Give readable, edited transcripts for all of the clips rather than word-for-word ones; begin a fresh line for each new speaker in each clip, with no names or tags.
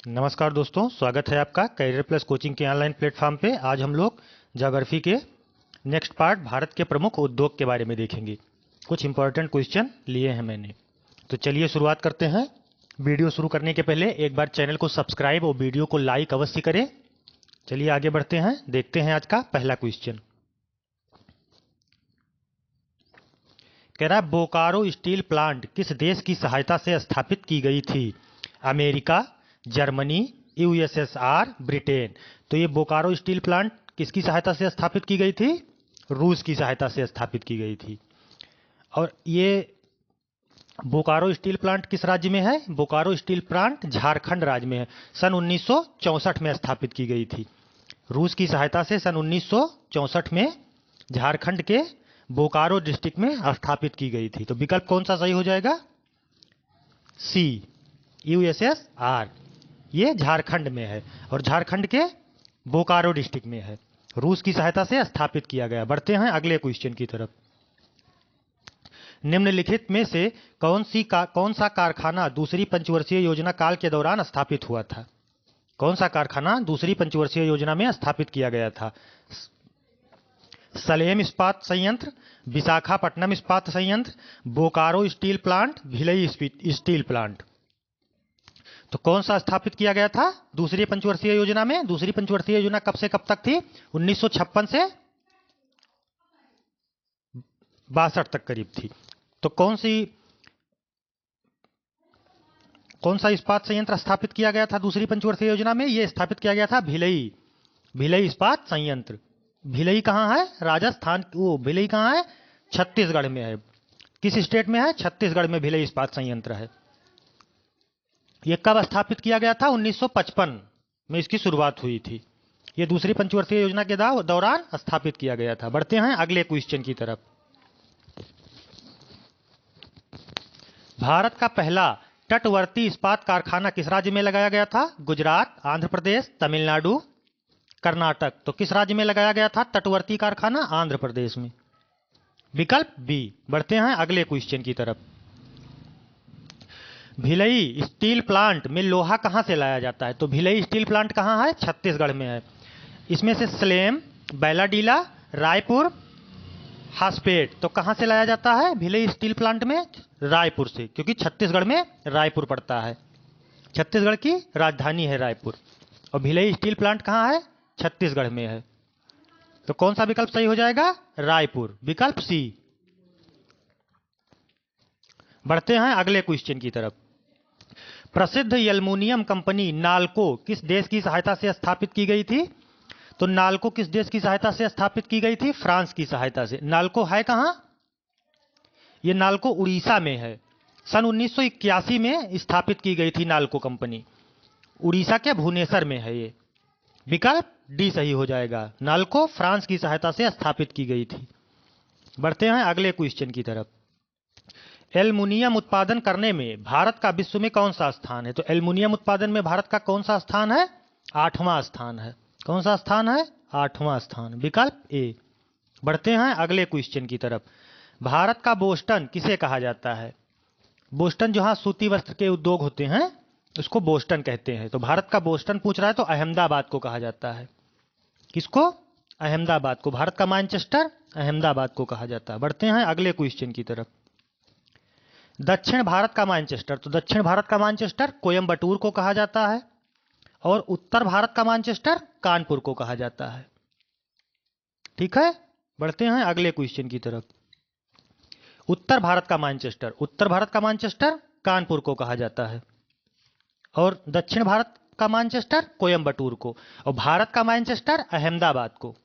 नमस्कार दोस्तों, स्वागत है आपका कैरियर प्लस कोचिंग के ऑनलाइन प्लेटफॉर्म पे। आज हम लोग ज्योग्राफी के नेक्स्ट पार्ट भारत के प्रमुख उद्योग के बारे में देखेंगे। कुछ इंपॉर्टेंट क्वेश्चन लिए हैं मैंने, तो चलिए शुरुआत करते हैं। वीडियो शुरू करने के पहले एक बार चैनल को सब्सक्राइब और वीडियो को लाइक अवश्य करें। चलिए आगे बढ़ते हैं, देखते हैं आज का पहला क्वेश्चन। कह रहा है बोकारो स्टील प्लांट किस देश की सहायता से स्थापित की गई थी? America, Germany, USSR, Britain. तो ये बोकारो स्टील प्लांट किसकी सहायता से स्थापित की गई थी? रूस की सहायता से स्थापित की गई थी। और ये बोकारो स्टील प्लांट किस राज्य में है? बोकारो स्टील प्लांट झारखंड राज्य में है। सन 1964 में स्थापित की गई थी। रूस की सहायता से सन 1964 में झारखंड के बोकारो डिस्ट्रिक्ट में स्थापित की गई थी। तो विकल्प कौन सा सही हो जाएगा? सी, यूएसएसआर। ये झारखंड में है और झारखंड के बोकारो डिस्ट्रिक्ट में है। रूस की सहायता से स्थापित किया गया। बढ़ते हैं अगले क्वेश्चन की तरफ। निम्नलिखित में से कौन सा कारखाना दूसरी पंचवर्षीय योजना काल के दौरान स्थापित हुआ था? कौन सा कारखाना दूसरी पंचवर्षीय योजना में स्थापित किया गया था? सलेम इस्पात संयंत्र, विशाखापट्टनम इस्पात संयंत्र, Bokaro steel plant, Bhilai steel plant. तो कौन सा स्थापित किया गया था दूसरी पंचवर्षीय योजना में? दूसरी पंचवर्षीय योजना कब से कब तक थी? 1956 से 62 तक करीब थी। तो कौन सा इस्पात संयंत्र स्थापित किया गया था दूसरी पंचवर्षीय योजना में? यह स्थापित किया गया था भिलई इस्पात संयंत्र। भिलई कहाँ है? राजस्थान। वो भिलई कहाँ है? छत्तीसगढ़ में है। किस स्टेट में है? छत्तीसगढ़ में भिलई इस्पात संयंत्र है। यह कब स्थापित किया गया था? 1955 में इसकी शुरुआत हुई थी। यह दूसरी पंचवर्षीय योजना के दौरान स्थापित किया गया था। बढ़ते हैं अगले क्वेश्चन की तरफ। भारत का पहला तटवर्ती इस्पात कारखाना किस राज्य में लगाया गया था? गुजरात, आंध्र प्रदेश, तमिलनाडु, कर्नाटक। तो किस राज्य में लगाया गया था तटवर्ती कारखाना? आंध्र प्रदेश में। विकल्प बी। बढ़ते हैं अगले क्वेश्चन की तरफ। भिलई स्टील प्लांट में लोहा कहां से लाया जाता है? तो भिलई स्टील प्लांट कहां है? छत्तीसगढ़ में है। इसमें से सलेम, बैलाडीला, रायपुर, हासपेट। तो कहां से लाया जाता है भिलई स्टील प्लांट में? रायपुर से, क्योंकि छत्तीसगढ़ में रायपुर पड़ता है। छत्तीसगढ़ की राजधानी है रायपुर और भिलई स्टील प्लांट कहां है? छत्तीसगढ़ में है। तो कौन सा विकल्प सही हो जाएगा? रायपुर, विकल्प सी। बढ़ते हैं अगले क्वेश्चन की तरफ। प्रसिद्ध एल्युमिनियम कंपनी नाल्को किस देश की सहायता से स्थापित की गई थी? तो नाल्को किस देश की सहायता से स्थापित की गई थी? फ्रांस की सहायता से। नाल्को है कहां? यह नाल्को उड़ीसा में है। सन 1981 में स्थापित की गई थी नाल्को कंपनी। उड़ीसा के भुवनेश्वर में है ये। विकल्प डी सही हो जाएगा। नाल्को फ्रांस की सहायता से स्थापित की गई थी। बढ़ते हैं अगले क्वेश्चन की तरफ। एल्युमिनियम उत्पादन करने में भारत का विश्व में कौन सा स्थान है? तो एल्युमिनियम उत्पादन में भारत का कौन सा स्थान है? 8वां स्थान है। कौन सा स्थान है? 8वां स्थान, विकल्प ए। बढ़ते हैं अगले क्वेश्चन की तरफ। भारत का बोस्टन किसे कहा जाता है? बोस्टन जहां सूती वस्त्र के उद्योग होते हैं उसको बोस्टन कहते हैं। तो भारत का बोस्टन पूछ रहा है तो अहमदाबाद को कहा जाता है। किसको? अहमदाबाद को। भारत का मैनचेस्टर अहमदाबाद को कहा जाता है। बढ़ते हैं अगले क्वेश्चन की तरफ। दक्षिण भारत का मैनचेस्टर, तो दक्षिण भारत का मैनचेस्टर कोयम्बटूर को कहा जाता है और उत्तर भारत का मैनचेस्टर कानपुर को कहा जाता है। ठीक है, बढ़ते हैं अगले क्वेश्चन की तरफ। उत्तर भारत का मैनचेस्टर कानपुर को कहा जाता है और दक्षिण भारत का मैनचेस्टर कोयम्बटूर को, और भारत का मैनचेस्टर अहमदाबाद को।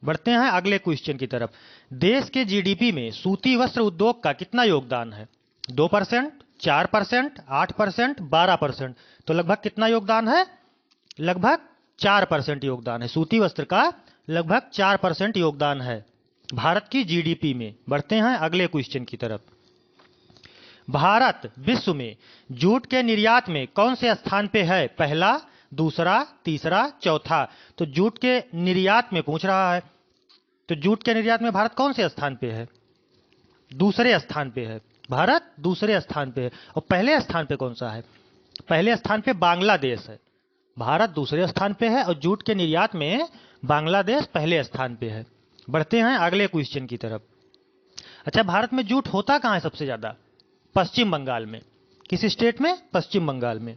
बढ़ते हैं अगले क्वेश्चन की तरफ। देश के जीडीपी में सूती वस्त्र उद्योग का कितना योगदान है? 2%, 4%, 8%, 12%। तो लगभग कितना योगदान है? लगभग 4% योगदान है। सूती वस्त्र का लगभग 4% योगदान है भारत की जीडीपी में। बढ़ते हैं अगले क्वेश्चन की तरफ। भारत विश्व में जूट के निर्यात में कौन से स्थान पे है? पहला, दूसरा, तीसरा, चौथा। तो जूट के निर्यात में पूछ रहा है, तो जूट के निर्यात में भारत कौन से स्थान पे है? दूसरे स्थान पे है। भारत दूसरे स्थान पे है। और पहले स्थान पे कौन सा है? पहले स्थान पे बांग्लादेश है, भारत दूसरे स्थान पे है और जूट के निर्यात में बांग्लादेश पहले स्थान पे है। बढ़ते हैं अगले क्वेश्चन की तरफ। अच्छा, भारत में जूट होता कहाँ है सबसे ज्यादा? पश्चिम बंगाल में। किस स्टेट में? पश्चिम बंगाल में।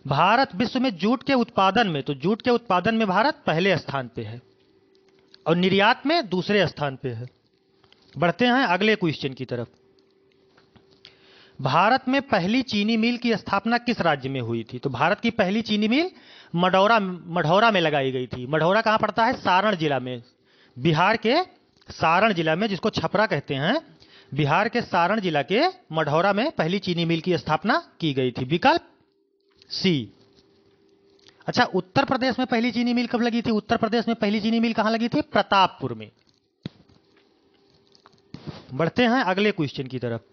भारत विश्व में जूट के उत्पादन में, तो जूट के उत्पादन में भारत पहले स्थान पे है और निर्यात में दूसरे स्थान पे है। बढ़ते हैं अगले क्वेश्चन की तरफ। भारत में पहली चीनी मिल की स्थापना किस राज्य में हुई थी? तो भारत की पहली चीनी मिल मढ़ौरा में लगाई गई थी। मढ़ौरा कहां पड़ता है? सारण जिला में, बिहार के सारण जिला में, जिसको छपरा कहते हैं। बिहार के सारण जिला के मढ़ौरा में पहली चीनी मिल की स्थापना की गई थी। विकल्प सी। अच्छा, उत्तर प्रदेश में पहली चीनी मिल कब लगी थी? उत्तर प्रदेश में पहली चीनी मिल कहां लगी थी? प्रतापपुर में। बढ़ते हैं अगले क्वेश्चन की तरफ।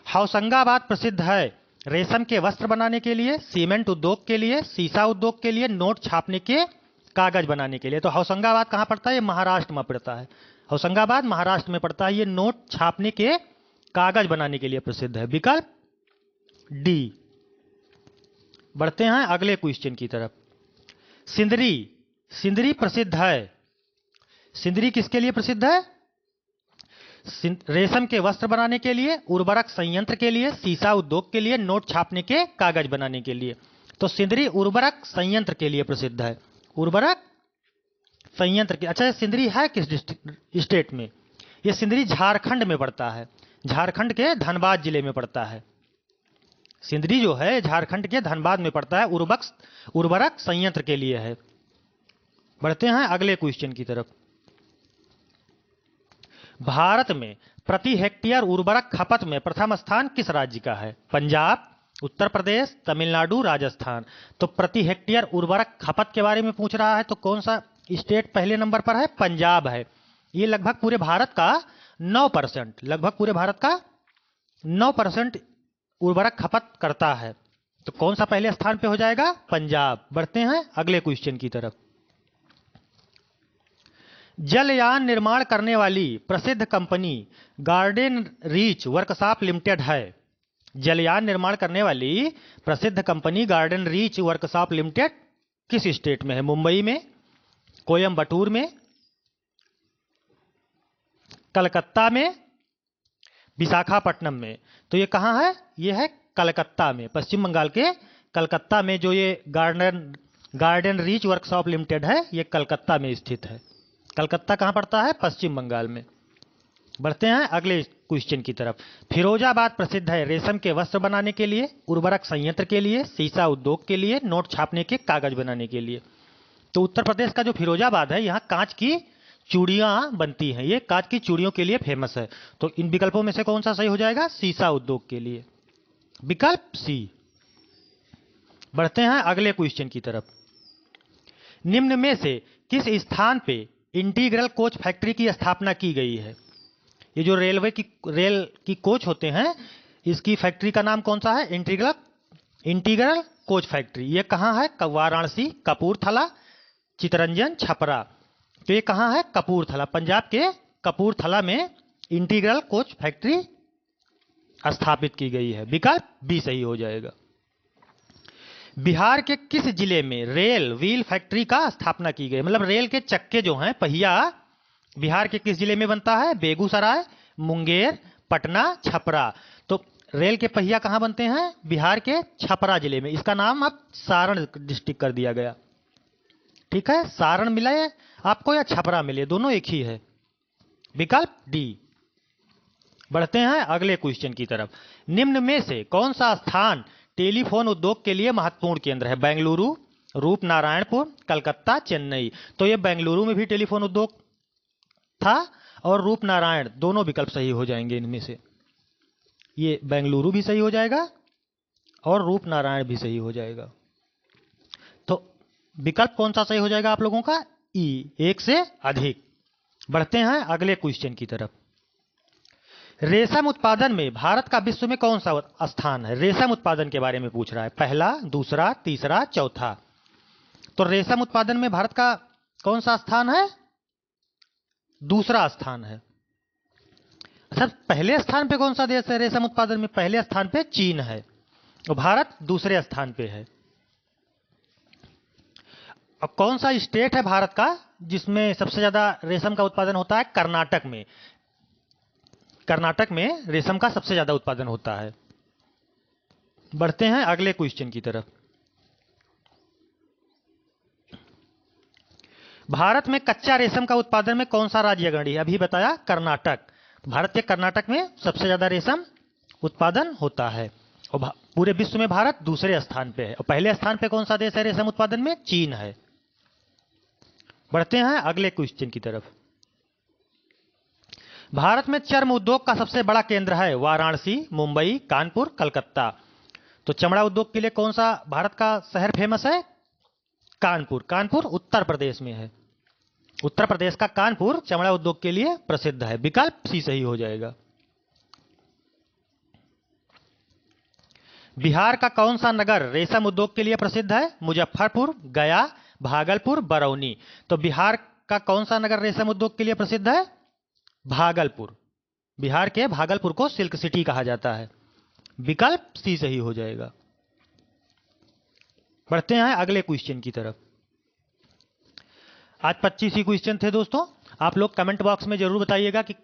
होशंगाबाद प्रसिद्ध है रेशम के वस्त्र बनाने के लिए, सीमेंट उद्योग के लिए, सीसा उद्योग के लिए, नोट छापने के, कागज बनाने के लिए। तो होशंगाबाद कहां पड़ता है? ये महाराष्ट्र में पड़ता है। होशंगाबाद महाराष्ट्र में पड़ता है। ये नोट छापने के, कागज बनाने के लिए प्रसिद्ध है। विकल्प डी। बढ़ते हैं अगले क्वेश्चन की तरफ। सिंदरी, सिंदरी प्रसिद्ध है। सिंदरी किसके लिए प्रसिद्ध है? रेशम के वस्त्र बनाने के लिए, उर्वरक संयंत्र के लिए, सीसा उद्योग के लिए, नोट छापने के, कागज बनाने के लिए। तो सिंदरी उर्वरक संयंत्र के लिए प्रसिद्ध है। उर्वरक संयंत्र के। अच्छा, सिंदरी है किस स्टेट में? ये सिंदरी झारखंड में पड़ता है। झारखंड के धनबाद जिले में पड़ता है। सिंदरी जो है झारखंड के धनबाद में पड़ता है। उर्वरक संयंत्र के लिए है। बढ़ते हैं अगले क्वेश्चन की तरफ। भारत में प्रति हेक्टेयर उर्वरक खपत में प्रथम स्थान किस राज्य का है? पंजाब, उत्तर प्रदेश, तमिलनाडु, राजस्थान। तो प्रति हेक्टेयर उर्वरक खपत के बारे में पूछ रहा है, तो कौन सा स्टेट पहले नंबर पर है? पंजाब है। ये लगभग पूरे भारत का 9%, लगभग पूरे भारत का 9% उर्वरक खपत करता है। तो कौन सा पहले स्थान पे हो जाएगा? पंजाब। बढ़ते हैं अगले क्वेश्चन की तरफ। जलयान निर्माण करने वाली प्रसिद्ध company garden reach workshop limited है। जलयान निर्माण करने वाली प्रसिद्ध company garden reach workshop limited किस स्टेट में है? मुंबई में, कोयंबटूर में, कलकत्ता में, विशाखापट्टनम में। तो ये कहां है? ये है कलकत्ता में, पश्चिम बंगाल के कलकत्ता में। जो ये गार्डन रीच वर्कशॉप लिमिटेड है, ये कलकत्ता में स्थित है। कलकत्ता कहां पड़ता है? पश्चिम बंगाल में। बढ़ते हैं अगले क्वेश्चन की तरफ। फिरोजाबाद प्रसिद्ध है रेशम के वस्त्र बनाने के लिए, उर्वरक संयंत्र के लिए, सीसा उद्योग के लिए, नोट छापने के, कागज बनाने के लिए। तो उत्तर प्रदेश का जो फिरोजाबाद है, यहाँ कांच की चूड़ियां बनती हैं। ये कांच की चूड़ियों के लिए फेमस है। तो इन विकल्पों में से कौन सा सही हो जाएगा? सीसा उद्योग के लिए। विकल्प सी। बढ़ते हैं अगले क्वेश्चन की तरफ। निम्न में से किस स्थान पे इंटीग्रल कोच फैक्ट्री की स्थापना की गई है? ये जो रेल की कोच होते हैं, इसकी फैक्ट्री का नाम कौन सा है? Integral coach factory. ये कहां है? वाराणसी, कपूरथला, चितरंजन, छपरा। तो ये कहां है? कपूरथला। पंजाब के कपूरथला में इंटीग्रल कोच फैक्ट्री स्थापित की गई है। विकल्प बी सही हो जाएगा। बिहार के किस जिले में रेल व्हील फैक्ट्री का स्थापना की गई? मतलब रेल के चक्के जो हैं, पहिया, बिहार के किस जिले में बनता है? बेगूसराय, मुंगेर, पटना, छपरा। तो रेल के पहिया कहां बनते हैं? बिहार के छपरा जिले में। इसका नाम अब सारण डिस्ट्रिक्ट कर दिया गया। ठीक है, सारण मिला है आपको या छपरा मिले, दोनों एक ही है। विकल्प डी। बढ़ते हैं अगले क्वेश्चन की तरफ। निम्न में से कौन सा स्थान टेलीफोन उद्योग के लिए महत्वपूर्ण केंद्र है? बेंगलुरु, रूपनारायणपुर, कलकत्ता, चेन्नई। तो ये बेंगलुरु में भी टेलीफोन उद्योग था और रूपनारायण, दोनों विकल्प सही हो जाएंगे इनमें से। ये बेंगलुरु भी सही हो जाएगा और रूपनारायण भी सही हो जाएगा। तो विकल्प कौन सा सही हो जाएगा आप लोगों का? ई, एक से अधिक। बढ़ते हैं अगले क्वेश्चन की तरफ। रेशम उत्पादन में भारत का विश्व में कौन सा स्थान है? रेशम उत्पादन के बारे में पूछ रहा है। पहला, दूसरा, तीसरा, चौथा। तो रेशम उत्पादन में भारत का कौन सा स्थान है? दूसरा स्थान है। सर पहले स्थान पे कौन सा देश है रेशम उत्पादन में? पहले स्थान पे चीन है और भारत दूसरे स्थान पे है। अब कौन सा स्टेट है भारत का जिसमें सबसे ज्यादा रेशम का उत्पादन होता है? कर्नाटक में। कर्नाटक में रेशम का सबसे ज्यादा उत्पादन होता है। बढ़ते हैं अगले क्वेश्चन की तरफ। भारत में कच्चा रेशम का उत्पादन में कौन सा राज्य अग्रणी है? अभी बताया कर्नाटक। भारत के कर्नाटक में सबसे ज्यादा रेशम उत्पादन होता है और पूरे विश्व में भारत दूसरे स्थान पे है और पहले स्थान पे कौन सा देश है रेशम उत्पादन में? चीन है। बढ़ते हैं अगले क्वेश्चन की तरफ। भारत में चर्म उद्योग का सबसे बड़ा केंद्र है वाराणसी, मुंबई, कानपुर, कलकत्ता। तो चमड़ा उद्योग के लिए कौन सा भारत का शहर फेमस है? कानपुर। कानपुर उत्तर प्रदेश में है। उत्तर प्रदेश का कानपुर चमड़ा उद्योग के लिए प्रसिद्ध है। विकल्प सी सही हो जाएगा। बिहार का कौन सा नगर रेशम उद्योग के लिए प्रसिद्ध है? मुजफ्फरपुर, गया, भागलपुर, बरौनी। तो बिहार का कौन सा नगर रेशम उद्योग के लिए प्रसिद्ध है? भागलपुर। बिहार के भागलपुर को सिल्क सिटी कहा जाता है। विकल्प सी सही हो जाएगा। बढ़ते हैं अगले क्वेश्चन की तरफ। आज 25 ही क्वेश्चन थे दोस्तों। आप लोग कमेंट बॉक्स में जरूर बताइएगा कि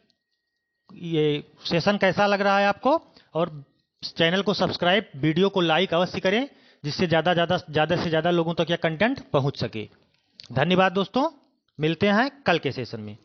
ये सेशन कैसा लग रहा है आपको, और चैनल को सब्सक्राइब, वीडियो को लाइक अवश्य करें जिससे ज्यादा से ज्यादा लोगों तक यह कंटेंट पहुंच सके। धन्यवाद दोस्तों, मिलते हैं कल के सेशन में।